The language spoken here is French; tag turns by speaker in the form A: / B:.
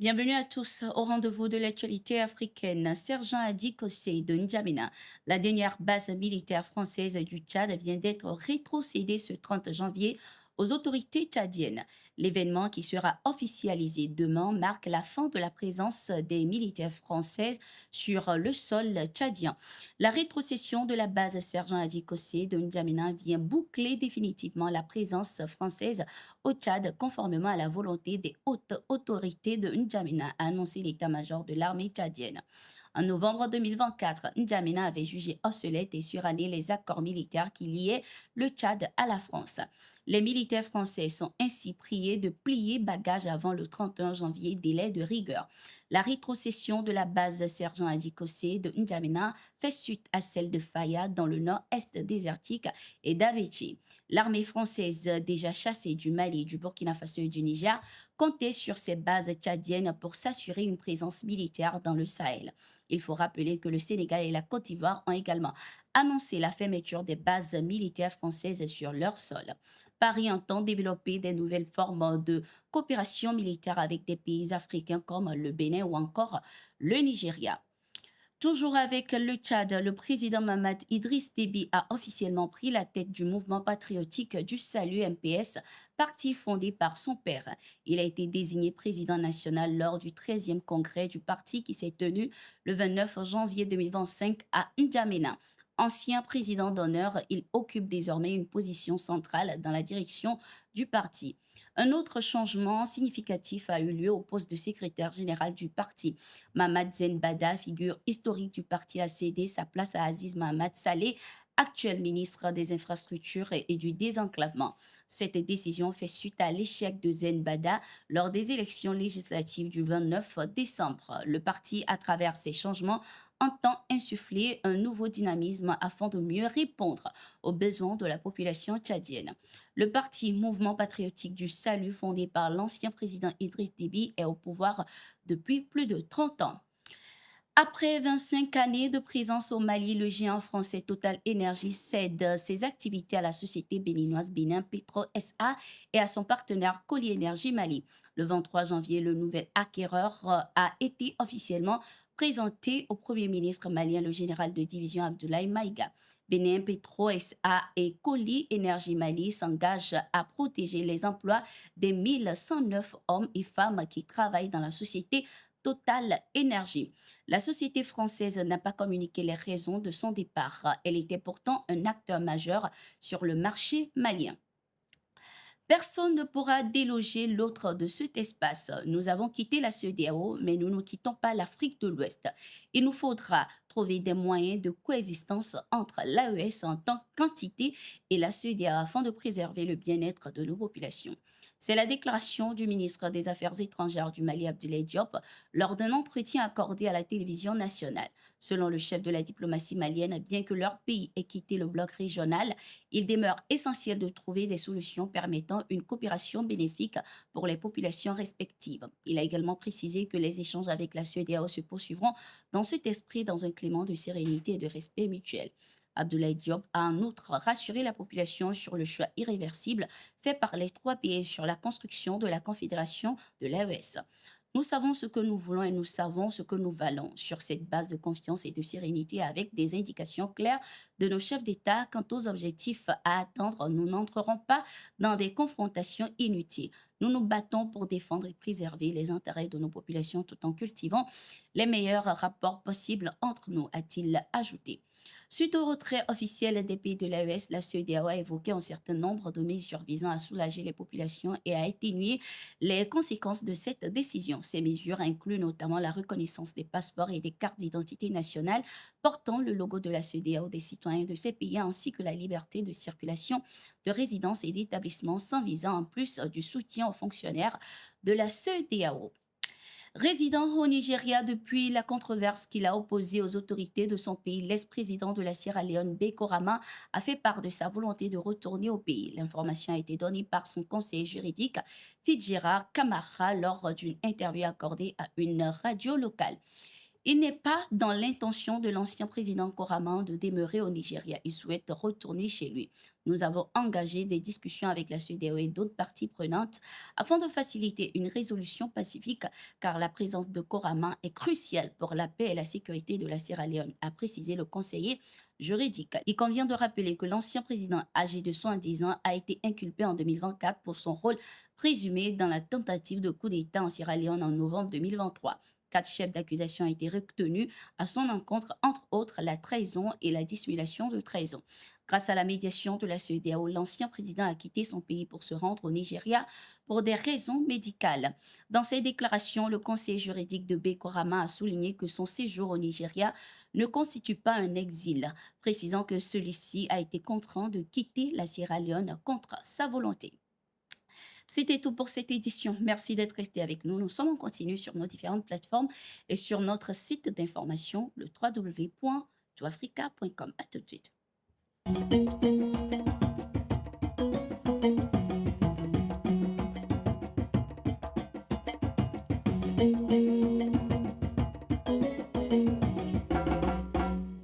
A: Bienvenue à tous au rendez-vous de l'actualité africaine. Sergent Adi Kossé de N'Djamena, la dernière base militaire française du Tchad, vient d'être rétrocédée ce 30 janvier aux autorités tchadiennes. L'événement qui sera officialisé demain marque la fin de la présence des militaires françaises sur le sol tchadien. La rétrocession de la base Sergent Adi Kossé de N'Djamena vient boucler définitivement la présence française au Tchad, conformément à la volonté des hautes autorités de N'Djamena, a annoncé l'état-major de l'armée tchadienne. En novembre 2024, N'Djamena avait jugé obsolète et suranné les accords militaires qui liaient le Tchad à la France. Les militaires français sont ainsi priés de plier bagages avant le 31 janvier, délai de rigueur. La rétrocession de la base Sergent Adikossé de N'Djamena fait suite à celle de Faya dans le nord-est désertique et d'Abéché. L'armée française, déjà chassée du Mali, du Burkina Faso et du Niger, comptait sur ses bases tchadiennes pour s'assurer une présence militaire dans le Sahel. Il faut rappeler que le Sénégal et la Côte d'Ivoire ont également annoncé la fermeture des bases militaires françaises sur leur sol. Paris entend développer des nouvelles formes de coopération militaire avec des pays africains comme le Bénin ou encore le Nigeria. Toujours avec le Tchad, le président Mamad Idriss Déby a officiellement pris la tête du mouvement patriotique du Salut MPS, parti fondé par son père. Il a été désigné président national lors du 13e congrès du parti qui s'est tenu le 29 janvier 2025 à N'Djamena. Ancien président d'honneur, il occupe désormais une position centrale dans la direction du parti. Un autre changement significatif a eu lieu au poste de secrétaire général du parti. Mamad Zen Bada, figure historique du parti, a cédé sa place à Aziz Mohamed Saleh, actuel ministre des Infrastructures et du Désenclavement. Cette décision fait suite à l'échec de Zen Bada lors des élections législatives du 29 décembre. Le parti, à travers ces changements, entend insuffler un nouveau dynamisme afin de mieux répondre aux besoins de la population tchadienne. Le parti Mouvement patriotique du Salut, fondé par l'ancien président Idriss Déby, est au pouvoir depuis plus de 30 ans. Après 25 années de présence au Mali, le géant français Total Energy cède ses activités à la société béninoise Bénin Petro SA et à son partenaire Coli Energy Mali. Le 23 janvier, le nouvel acquéreur a été officiellement présenté au Premier ministre malien, le général de division Abdoulaye Maïga. Bénin Petro SA et Coli Energy Mali s'engagent à protéger les emplois des 1109 hommes et femmes qui travaillent dans la société Total Énergie. La société française n'a pas communiqué les raisons de son départ. Elle était pourtant un acteur majeur sur le marché malien. Personne ne pourra déloger l'autre de cet espace. Nous avons quitté la CEDEAO, mais nous ne quittons pas l'Afrique de l'Ouest. Il nous faudra trouver des moyens de coexistence entre l'AES en tant qu'entité et la CEDEAO afin de préserver le bien-être de nos populations. C'est la déclaration du ministre des Affaires étrangères du Mali, Abdoulaye Diop, lors d'un entretien accordé à la télévision nationale. Selon le chef de la diplomatie malienne, bien que leur pays ait quitté le bloc régional, il demeure essentiel de trouver des solutions permettant une coopération bénéfique pour les populations respectives. Il a également précisé que les échanges avec la CEDEAO se poursuivront dans cet esprit, dans un climat de sérénité et de respect mutuel. Abdoulaye Diop a en outre rassuré la population sur le choix irréversible fait par les trois pays sur la construction de la Confédération de l'AES. Nous savons ce que nous voulons et nous savons ce que nous valons. Sur cette base de confiance et de sérénité, avec des indications claires de nos chefs d'État quant aux objectifs à atteindre, nous n'entrerons pas dans des confrontations inutiles. Nous nous battons pour défendre et préserver les intérêts de nos populations tout en cultivant les meilleurs rapports possibles entre nous, a-t-il ajouté. Suite au retrait officiel des pays de l'AES, la CEDEAO a évoqué un certain nombre de mesures visant à soulager les populations et à atténuer les conséquences de cette décision. Ces mesures incluent notamment la reconnaissance des passeports et des cartes d'identité nationales portant le logo de la CEDEAO des citoyens de ces pays, ainsi que la liberté de circulation, de résidence et d'établissement, sans visa, en plus du soutien aux fonctionnaires de la CEDEAO. Résident au Nigeria depuis la controverse qu'il a opposée aux autorités de son pays, l'ex-président de la Sierra Leone, Beko Haram, a fait part de sa volonté de retourner au pays. L'information a été donnée par son conseiller juridique, Fidjira Kamara, lors d'une interview accordée à une radio locale. Il n'est pas dans l'intention de l'ancien président Koraman de demeurer au Nigeria. Il souhaite retourner chez lui. Nous avons engagé des discussions avec la CEDEAO et d'autres parties prenantes afin de faciliter une résolution pacifique, car la présence de Koraman est cruciale pour la paix et la sécurité de la Sierra Leone, a précisé le conseiller juridique. Il convient de rappeler que l'ancien président, âgé de 70 ans, a été inculpé en 2024 pour son rôle présumé dans la tentative de coup d'État en Sierra Leone en novembre 2023. Quatre chefs d'accusation ont été retenus à son encontre, entre autres la trahison et la dissimulation de trahison. Grâce à la médiation de la CEDEAO, l'ancien président a quitté son pays pour se rendre au Nigeria pour des raisons médicales. Dans ses déclarations, le conseiller juridique de Bekorama a souligné que son séjour au Nigeria ne constitue pas un exil, précisant que celui-ci a été contraint de quitter la Sierra Leone contre sa volonté. C'était tout pour cette édition. Merci d'être resté avec nous. Nous sommes en continu sur nos différentes plateformes et sur notre site d'information, le www.toafrica.com. À tout de suite.